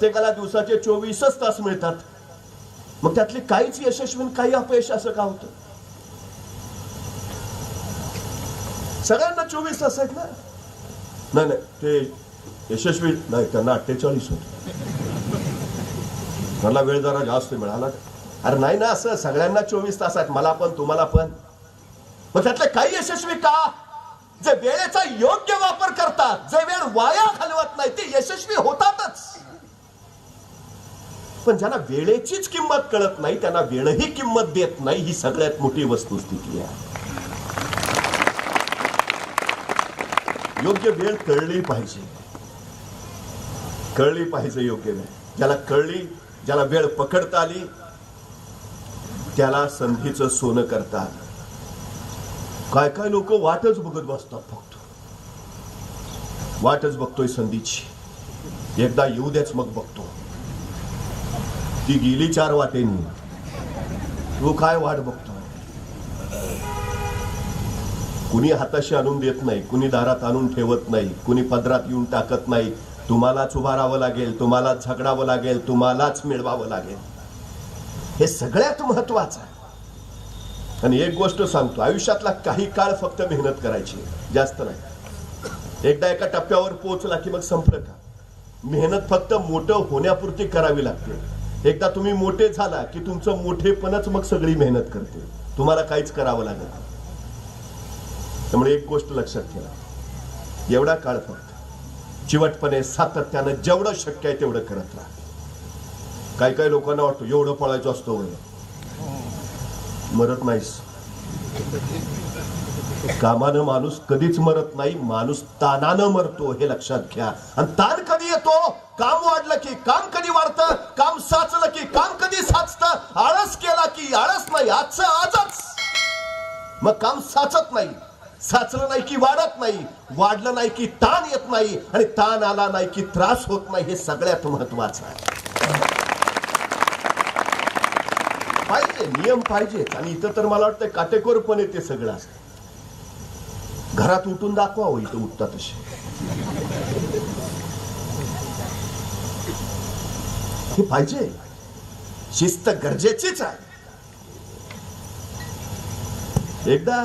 प्रत्येकाला दिवसाचे 24 तास मिळतात, मग त्यातले काहीच यशस्वी काही अपयश असं का होतं? सगळ्यांना 24 तास आहेत ना? नाही नाही, ते यशस्वी नाही, त्यांना 48 होते. मला वेळ जरा जास्त मिळाला. अरे नाही ना, असं सगळ्यांना 24 तास आहेत, मला पण तुम्हाला पण. मग त्यातले काही यशस्वी का? जे वेळेचा योग्य वापर करतात, जे वेळ वाया घालवत नाही, ते यशस्वी होतातच. पण ज्यांना वेळेचीच किंमत कळत नाही, त्यांना वेळही किंमत देत नाही, ही सगळ्यात मोठी वस्तुस्थिती आहे. योग्य वेळ कळली पाहिजे, कळली पाहिजे योग्य वेळ. ज्याला कळली, ज्याला वेळ पकडता आली, त्याला संधीचं सोनं करता आलं. काय काय लोक वाटच बघत बसतात, फक्त वाटच बघतोय संधीची, एकदा येऊ द्याच मग बघतो. ती गेली 4 वाटेनी, तू काय वाट बघतो? कुणी हाताशी आणून देत नाही, कुणी दारात आणून ठेवत नाही, कुणी पदरात येऊन टाकत नाही. तुम्हालाच उभारावं लागेल, तुम्हालाच झगडावं लागेल, तुम्हालाच मिळवावं लागेल. हे सगळ्यात महत्वाचं आहे. आणि एक गोष्ट सांगतो, आयुष्यातला काही काळ फक्त मेहनत करायची, जास्त नाही. एकदा एका टप्प्यावर पोहोचला की मग संपलं का? मेहनत फक्त मोठं होण्यापुरती करावी लागते. एकदा तुम्ही मोठे झाला की तुमचं मोठेपणच मग सगळी मेहनत करते, तुम्हाला काहीच करावं लागत नाही. त्यामुळे एक गोष्ट लक्षात ठेवा, एवढा काळ फक्त चिवटपणे सातत्यानं जेवढं शक्य आहे तेवढं करत राहा. काही काही लोकांना वाटतं एवढं पळायचं असतो, मरत नाहीस. कामानं माणूस कधीच मरत नाही, माणूस ताणानं मरतो, हे लक्षात घ्या. आणि ताण कधी येतो? काम वाढलं की काम कधी वाढतं, काम साचलं की काम कधी साचतं, आळस केला की आळस नाही, आजचं आजच. मग काम साचत नाही, साचलं नाही की वाढत नाही, वाढलं नाही की ताण येत नाही, आणि ताण आला नाही की त्रास होत नाही. हे सगळ्यात महत्वाचं आहे. पाहिजे नियम पाहिजेत. आणि इथं तर मला वाटतं काटेकोरपणे ते सगळं असतं. घरात उठून दाखवावं, इथं उठतात तसे. हे पाहिजे, शिस्त गरजेचीच आहे. एकदा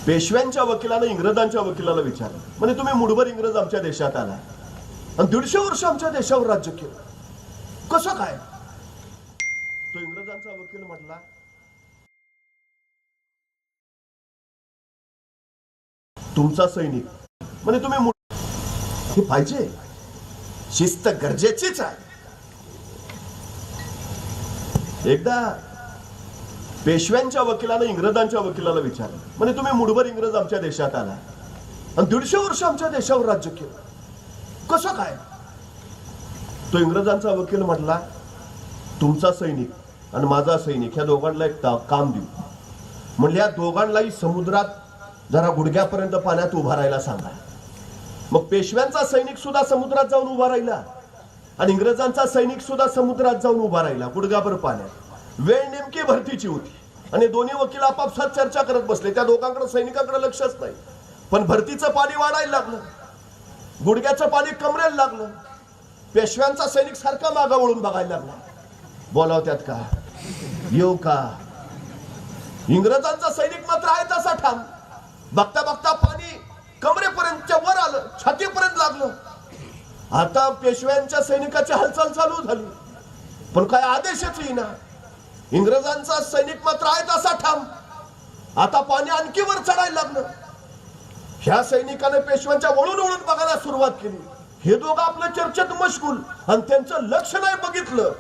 पेशव्यांच्या वकिलानं इंग्रजांच्या वकिलाला विचारलं, म्हणजे तुम्ही मुठभर इंग्रज आमच्या देशात आला आणि 150 वर्ष आमच्या देशावर राज्य केलं, कसं काय? तो इंग्रजांचा वकील म्हटला, तुमचा सैनिक, म्हणजे तुम्ही. हे पाहिजे, शिस्त गरजेचीच आहे. एकदा पेशव्यांच्या वकिलानं इंग्रजांच्या वकिलाला विचारलं, म्हणजे तुम्ही मुठभर इंग्रज आमच्या देशात आला आणि 150 वर्ष आमच्या देशावर राज्य केलं, कसं काय? तो इंग्रजांचा वकील म्हटला, तुमचा सैनिक आणि माझा सैनिक, ह्या दोघांना एक काम देऊ. म्हणजे या दोघांनाही समुद्रात जरा गुडघ्यापर्यंत पाण्यात उभा राहायला सांगा. मग पेशव्यांचा सैनिक सुद्धा समुद्रात जाऊन उभा राहिला आणि इंग्रजांचा सैनिक सुद्धा समुद्रात जाऊन उभा राहिला गुडघ्याभर पाण्यात. वेळ नेमकी भरतीची होती आणि दोन्ही वकील आपापसात चर्चा करत बसले. त्या दोघांकडे सैनिकांकडे लक्षच नाही. पण भरतीचं पाणी वाढायला लागलं, गुडघ्याचं पाणी कमरेला लागलं. पेशव्यांचा सैनिक सारखा मागा वळून बघायला लागला, बोलावत्यात का, येऊ का? इंग्रजांचा सैनिक मात्र आहे तसा ठाम. बघता बघता पाणी कमरेपर्यंतच्या वर आलं, छातीपर्यंत लागलं. आता पेशव्यांच्या सैनिकाची हालचाल चालू झाली, पण काय आदेशच येईना. इंग्रजांचा सैनिक मात्र आहे तसा ठाम. आता पाणी आणखी वर चढायला लागलं. ह्या सैनिकाने पेशव्यांच्या वळून वळून बघायला सुरुवात केली. हे दोघं आपल्या चर्चेत मशगूल आणि त्यांचं लक्ष नाही बघितलं,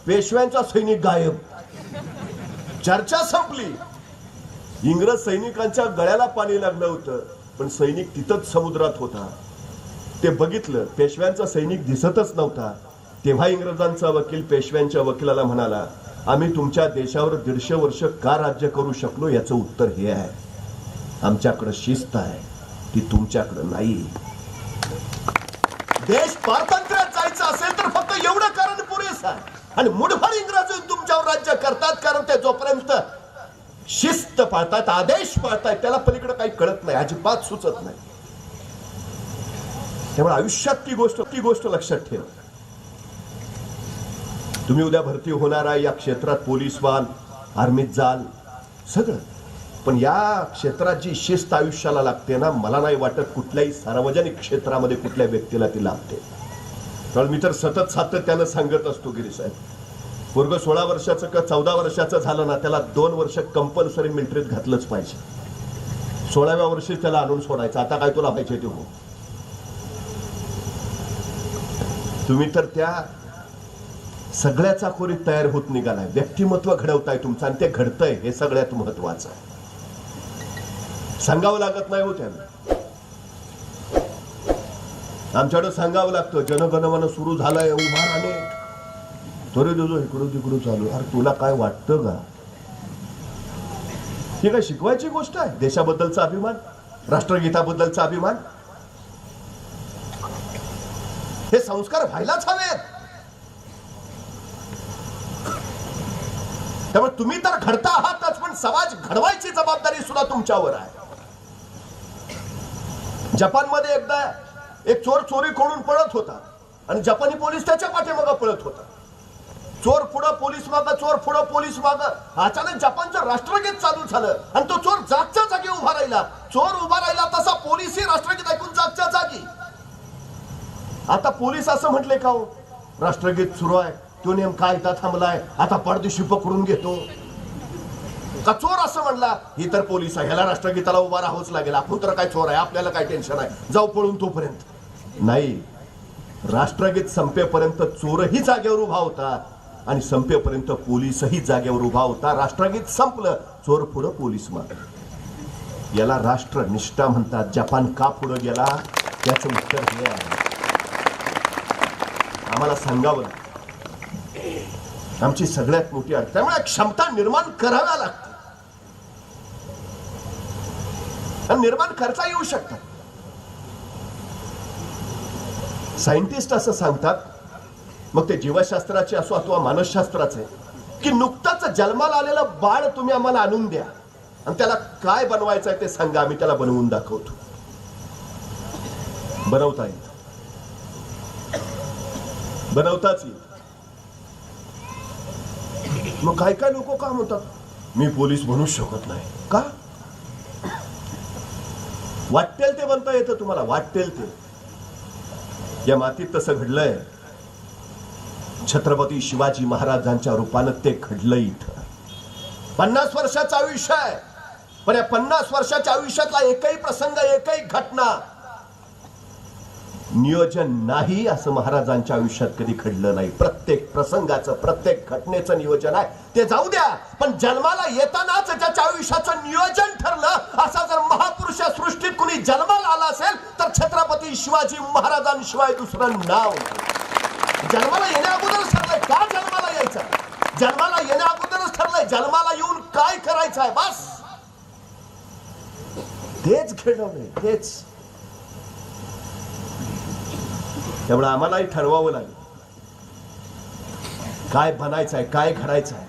पेशव्यांचा सैनिक गायब. चर्चा संपली. इंग्रज सैनिकांच्या गळ्याला पाणी लागलं होतं, पण सैनिक तिथंच समुद्रात होता. ते बघितलं, पेशव्यांचा सैनिक दिसतच नव्हता. तेव्हा इंग्रजांचा वकील पेशव्यांच्या वकिलाला म्हणाला, आम्ही तुमच्या देशावर 150 वर्ष का राज्य करू शकलो, याचं उत्तर हे आहे, आमच्याकडे शिस्त आहे, ती तुमच्याकडे नाही. देश पारतंत्र्यात जायचं असेल तर फक्त एवढं कारण पुरेसं आहे. आणि मुठभर इंग्रज तुमच्यावर राज्य करतात, कारण ते जोपर्यंत शिस्त पाळतात, आदेश पाळतात, त्याला पलीकडे काही कळत नाही, अजिबात सुचत नाही. त्यामुळे आयुष्यात ती गोष्ट लक्षात ठेव. तुम्ही उद्या भरती होणार आहे या क्षेत्रात, पोलीस व्हाल, आर्मीत जाल, सगळं. पण या क्षेत्रात जी शिस्त आयुष्याला लागते ना, मला नाही वाटत कुठल्याही सार्वजनिक क्षेत्रामध्ये कुठल्या व्यक्तीला ती लागते. कारण मी तर सतत सातत्यानं सांगत असतो गिरी साहेब, वर्ग 16 वर्षाचं का 14 वर्षाचं झालं ना, त्याला 2 वर्ष कंपल्सरी मिलिटरीत घातलंच पाहिजे. 16व्या वर्षी त्याला आणून सोडायचं. आता काय तुला पाहिजे ते हो. तुम्ही तर त्या सगळ्या चाकोरीत तयार होत निघालाय. व्यक्तिमत्व घडवताय तुमचं, आणि ते घडतंय हे सगळ्यात महत्वाचं आहे. सांगावं लागत नाही हो त्यांना. आमच्याकडे सांगावं लागतं, जनगणमन सुरू झालंय, उभा राहणे, तरी तुझं इकडून तिकडून चालू. अरे तुला काय वाटतं का? ही काय शिकवायची गोष्ट आहे? देशाबद्दलचा अभिमान, राष्ट्रगीताबद्दलचा अभिमान, हे संस्कार व्हायलाच हवेत. त्यामुळे तुम्ही तर घडता आहातच, पण समाज घडवायची जबाबदारी सुद्धा तुमच्यावर आहे. जपानमध्ये एकदा एक चोर चोरी करून पळत होता आणि जपानी पोलीस त्याच्या पाठीमागे पळत होता. चोर पुढं, पोलीस मागं, चोर पुढं, पोलीस मागं. अचानक जपानचं राष्ट्रगीत चालू झालं आणि तो चोर जागच्या जागी उभा राहिला. चोर उभा राहिला तसा पोलीसही राष्ट्रगीत ऐकून जागच्या जागी. आता पोलीस असं म्हटले का हो, राष्ट्रगीत सुरू आहे, तो नेमका ऐकता थांबलाय, आता पडदिशी पकडून घेतो का? चोर असं म्हणला, ही तर पोलीस आहे, ह्याला राष्ट्रगीताला उभा राहावंच लागेल, आपण तर काय चोर आहे, आपल्याला काय टेन्शन आहे, जाऊ पळून तोपर्यंत. नाही, राष्ट्रगीत संपेपर्यंत चोरही जागेवर उभा होता आणि संपेपर्यंत पोलीसही जागेवर उभा होता. राष्ट्रगीत संपलं, चोर पुढं, पोलीस मागे. याला राष्ट्रनिष्ठा म्हणतात. जपान का पुढे गेला त्याचं उत्तर हे आहे. आम्हाला सांगावं लागतं, आमची सगळ्यात मोठी अडचण. त्यामुळे क्षमता निर्माण कराव्या लागतात आणि निर्माण करता येऊ शकतात. सायंटिस्ट असं सांगतात, मग ते जीवशास्त्राचे असो अथवा मानसशास्त्राचे, की नुकताच जन्माला आलेलं बाळ तुम्ही आम्हाला आणून द्या आणि त्याला काय बनवायचं आहे ते सांगा, आम्ही त्याला बनवून दाखवतो. बनवता येईल, बनवताच येईल. मग काय काय लोक का म्हणतात, मी पोलीस बनू शकत नाही का? वाटेल ते बनता येतं तुम्हाला, वाटेल ते. या मातीत तसं घडलंय. छत्रपती शिवाजी महाराजांच्या रूपानं ते घडलं इथं. 50 वर्षाचं आयुष्य आहे, पण या 50 वर्षाच्या आयुष्यातला एकही प्रसंग, एकही घटना नियोजन नाही असं महाराजांच्या आयुष्यात कधी घडलं नाही. प्रत्येक प्रसंगाचं, प्रत्येक घटनेचं नियोजन आहे. ते जाऊ द्या, पण जन्माला येतानाच ज्याच्या आयुष्याचं नियोजन ठरलं, असा जर महापुरुष सृष्टीत कुणी जन्माला आला असेल तर छत्रपती शिवाजी महाराजांशिवाय दुसरं नाव. जन्माला येण्या अगोदरच ठरलंय का जन्माला यायचं, जन्माला येण्या अगोदरच ठरलंय जन्माला येऊन काय करायचं आहे, बस तेच घडवलंय, तेच. त्यामुळे आम्हालाही ठरवावं लागेल काय बनायचं आहे, काय घडायचं आहे.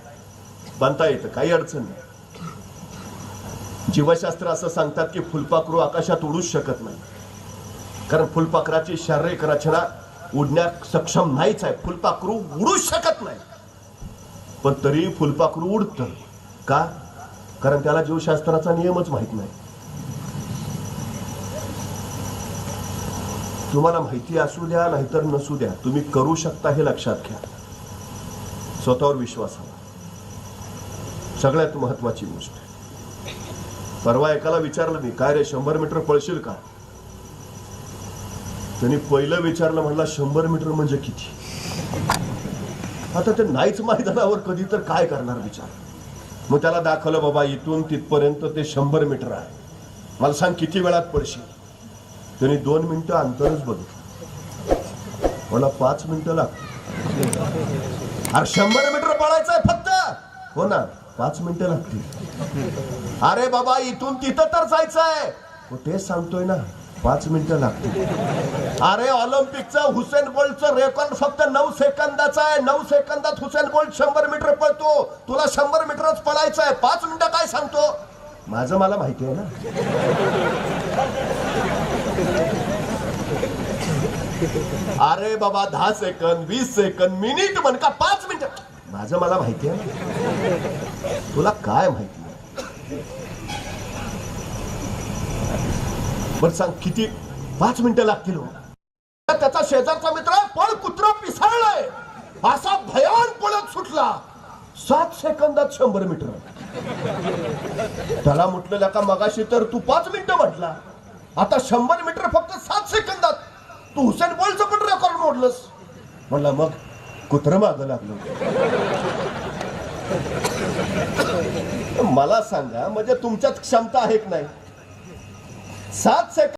बनता येतं, काही अडचण नाही. जीवशास्त्र असं सांगतात की फुलपाखरू आकाशात उडूच शकत नाही, कारण फुलपाखराची शारीरिक रचना उडण्यास सक्षम नाहीच आहे. फुलपाखरू उडूच शकत नाही, पण तरी फुलपाखरू उडतं का? कारण त्याला जीवशास्त्राचा नियमच माहित नाही. तुम्हाला माहिती असू द्या नाहीतर नसू द्या, तुम्ही करू शकता हे लक्षात घ्या. स्वतःवर विश्वास हवा, सगळ्यात महत्वाची गोष्ट. परवा एकाला विचारलं मी, काय रे 100 मीटर पळशील का? त्यांनी पहिलं विचारलं, म्हणला 100 मीटर म्हणजे किती? आता ते नाहीच मैदानावर कधी तर काय करणार विचार. मग त्याला दाखवलं, बाबा इथून तिथपर्यंत ते 100 मीटर आहे, मला सांग किती वेळात पळशील? त्यांनी 2 मिनिटं अंतरच बघितलं. मला 5 मिनिटं लागतील. अरे 100 मीटर पळायचं आहे फक्त, हो ना, 5 मिनिटं लागतील. अरे बाबा इथून तिथं तर जायचं आहे, तेच सांगतोय ना, 5 मिनिटं लागतील. अरे ऑलिम्पिकचं हुसेन बोल्टचं रेकॉर्ड फक्त 9 सेकंदाचं आहे. 9 सेकंदात हुसेन बोल्ट 100 मीटर पळतो, तुला 100 मीटरच पळायचं आहे, 5 मिनिटं काय सांगतो? माझं मला माहिती आहे ना. अरे बाबा 10 सेकंद, 20 सेकंद, मिनिट म्हण का 5 मिनिट? माझं मला माहिती आहे, तुला काय माहिती आहे? बर सांग, किती 5 मिनिटं लागतील हो? त्याचा शेजारचा मित्र पळ कुत्रा पिसाळलाय असा भयान पळत सुटला. 7 सेकंदात 100 मीटर. त्याला म्हटलेला का मगाशी तर तू 5 मिनिटं म्हटला, आता 100 मीटर फक्त 7 सेकंदात. तू हुसेन बोल्टचं पण रेकॉर्ड मोडलंस. म्हणला मग कुत्र मागं लागलं. मला सांगा, म्हणजे तुमच्यात क्षमता आहे की नाही? 7 सेकंद